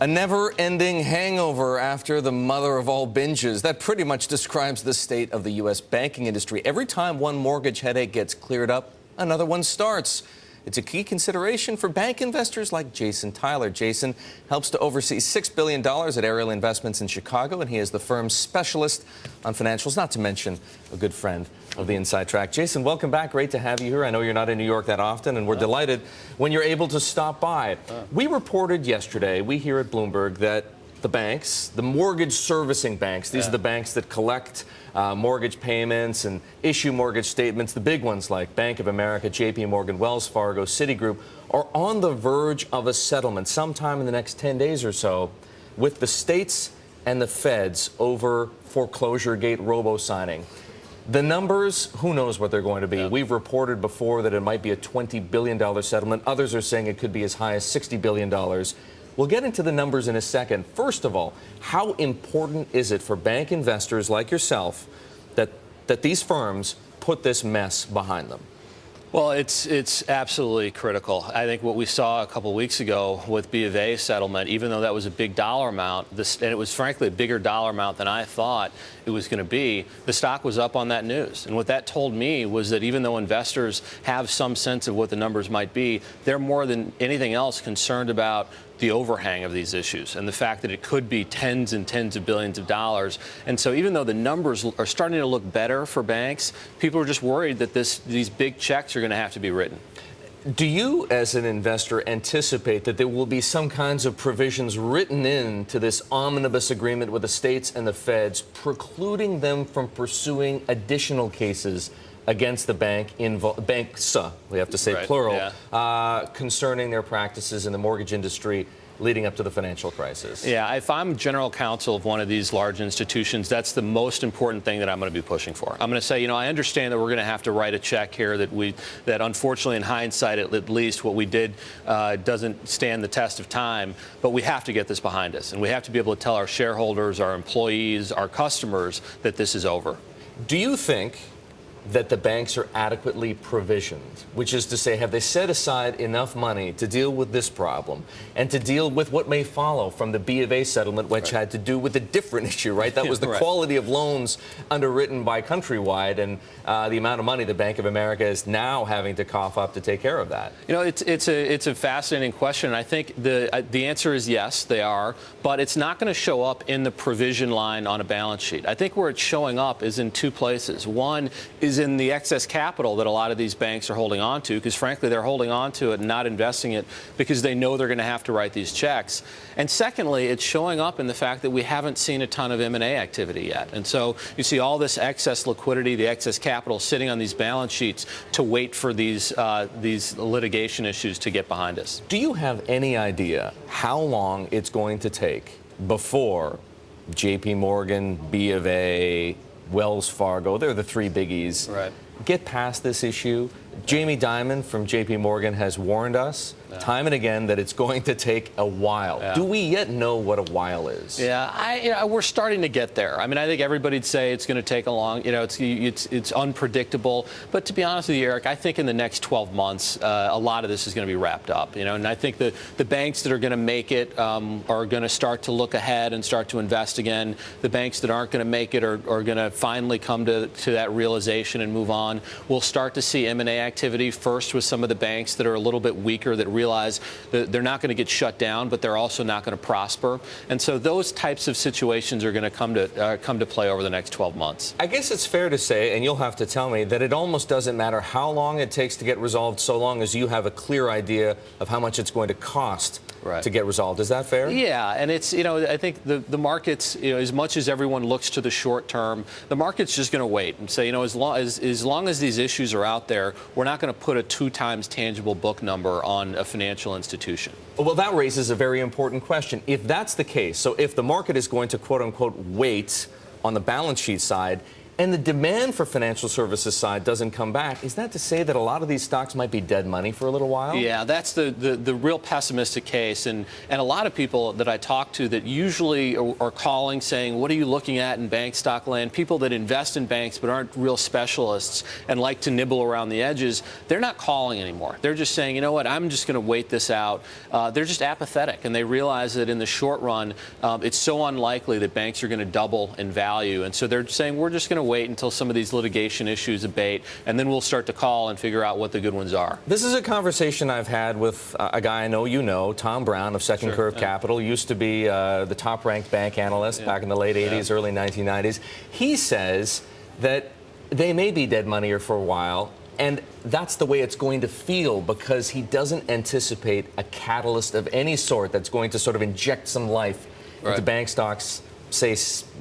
A never-ending hangover after the mother of all binges. That pretty much describes the state of the U.S. banking industry. Every time one mortgage headache gets cleared up, another one starts. It's a key consideration for bank investors like Jason Tyler. Jason helps to oversee $6 billion at Ariel Investments in Chicago, and he is the firm's specialist on financials, not to mention a good friend of the InsideTrack. Jason, welcome back. Great to have you here. I know you're not in New York that often, and we're delighted when you're able to stop by. We reported yesterday, we here at Bloomberg, that the banks, the mortgage servicing banks, these are the banks that collect mortgage payments and issue mortgage statements, the big ones like Bank of America, JPMorgan, Wells Fargo, Citigroup, are on the verge of a settlement sometime in the next 10 days or so with the states and the feds over foreclosure gate robo-signing. The numbers, who knows what they're going to be. We've reported before that it might be a $20 billion settlement. Others are saying it could be as high as $60 billion. We'll get into the numbers in a second. First of all, how important is it for bank investors like yourself that these firms put this mess behind them? Well, it's absolutely critical. I think what we saw a couple of weeks ago with B of A settlement, even though that was a big dollar amount, and it was frankly a bigger dollar amount than I thought it was going to be, the stock was up on that news. And what that told me was that even though investors have some sense of what the numbers might be, they're more than anything else concerned about the overhang of these issues and the fact that it could be tens and tens of billions of dollars. And so even though the numbers are starting to look better for banks, people are just worried that these big checks are going to have to be written. Do you, as an investor, anticipate that there will be some kinds of provisions written into this omnibus agreement with the states and the feds precluding them from pursuing additional cases against the banks, we have to say plural, concerning their practices in the mortgage industry leading up to the financial crisis? Yeah, if I'm general counsel of one of these large institutions, that's the most important thing that I'm going to be pushing for. I'm going to say, I understand that we're going to have to write a check here that unfortunately in hindsight at least what we did doesn't stand the test of time, but we have to get this behind us, and we have to be able to tell our shareholders, our employees, our customers that this is over. Do you think that the banks are adequately provisioned, which is to say, have they set aside enough money to deal with this problem and to deal with what may follow from the B of A settlement, which had to do with a different issue, right? That was the quality of loans underwritten by Countrywide and the amount of money the Bank of America is now having to cough up to take care of that. It's a fascinating question. I think the answer is yes, they are, but it's not going to show up in the provision line on a balance sheet. I think where it's showing up is in two places. One is in the excess capital that a lot of these banks are holding on to, because frankly they're holding on to it and not investing it because they know they're going to have to write these checks. And secondly, it's showing up in the fact that we haven't seen a ton of M&A activity yet. And so you see all this excess liquidity, the excess capital sitting on these balance sheets to wait for these litigation issues to get behind us. Do you have any idea how long it's going to take before JPMorgan, B of A, Wells Fargo, they're the three biggies, get past this issue? Jamie Dimon from JPMorgan has warned us time and again that it's going to take a while. Do we yet know what a while is? We're starting to get there. I mean, I think everybody'd say it's going to take a long, it's unpredictable. But to be honest with you, Eric, I think in the next 12 months, a lot of this is going to be wrapped up. And I think the banks that are going to make it are going to start to look ahead and start to invest again. The banks that aren't going to make it are going to finally come to that realization and move on. We'll start to see M&A activity first with some of the banks that are a little bit weaker, that realize that they're not going to get shut down, but they're also not going to prosper. And so those types of situations are going to come to play over the next 12 months. I guess it's fair to say, and you'll have to tell me, that it almost doesn't matter how long it takes to get resolved so long as you have a clear idea of how much it's going to cost to get resolved. Is that fair? Yeah, and it's, I think the markets, as much as everyone looks to the short term, the market's just going to wait and say, as long as these issues are out there, we're not going to put a 2 times tangible book number on a financial institution. Well, that raises a very important question. If that's the case, so if the market is going to, quote unquote, wait on the balance sheet side, and the demand for financial services side doesn't come back, is that to say that a lot of these stocks might be dead money for a little while? Yeah, that's the real pessimistic case. And a lot of people that I talk to that usually are calling saying, what are you looking at in bank stock land? People that invest in banks but aren't real specialists and like to nibble around the edges, they're not calling anymore. They're just saying, you know what, I'm just going to wait this out. They're just apathetic, and they realize that in the short run, it's so unlikely that banks are going to double in value. And so they're saying, we're just going to wait until some of these litigation issues abate, and then we'll start to call and figure out what the good ones are. This is a conversation I've had with a guy I know you know, Tom Brown of Second Curve Capital, used to be the top-ranked bank analyst back in the late 80s, early 1990s. He says that they may be dead money for a while, and that's the way it's going to feel because he doesn't anticipate a catalyst of any sort that's going to sort of inject some life into bank stocks, say,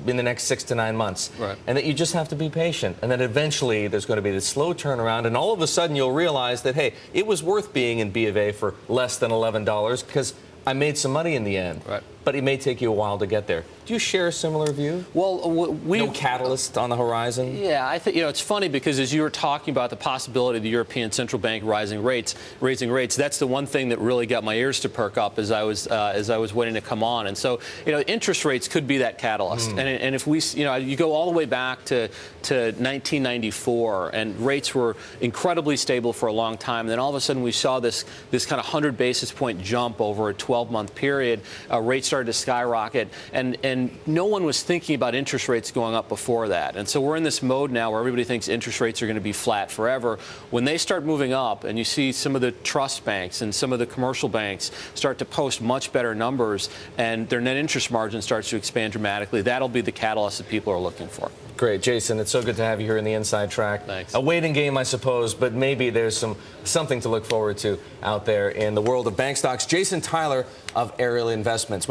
in the next 6 to 9 months. And that you just have to be patient. And then eventually there's going to be this slow turnaround. And all of a sudden you'll realize that, hey, it was worth being in B of A for less than $11 because I made some money in the end. But it may take you a while to get there. Do you share a similar view? Well, no catalyst on the horizon? Yeah, I think, it's funny because as you were talking about the possibility of the European Central Bank raising rates, that's the one thing that really got my ears to perk up as I was waiting to come on. And so, interest rates could be that catalyst. And if we, you go all the way back to 1994, and rates were incredibly stable for a long time. And then all of a sudden we saw this kind of 100 basis point jump over a 12-month period. Rates started to skyrocket, and no one was thinking about interest rates going up before that. And so we're in this mode now where everybody thinks interest rates are going to be flat forever. When they start moving up and you see some of the trust banks and some of the commercial banks start to post much better numbers and their net interest margin starts to expand dramatically, that'll be the catalyst that people are looking for. Great. Jason, it's so good to have you here in the Inside Track. Thanks. A waiting game, I suppose, but maybe there's something to look forward to out there in the world of bank stocks. Jason Tyler of Ariel Investments.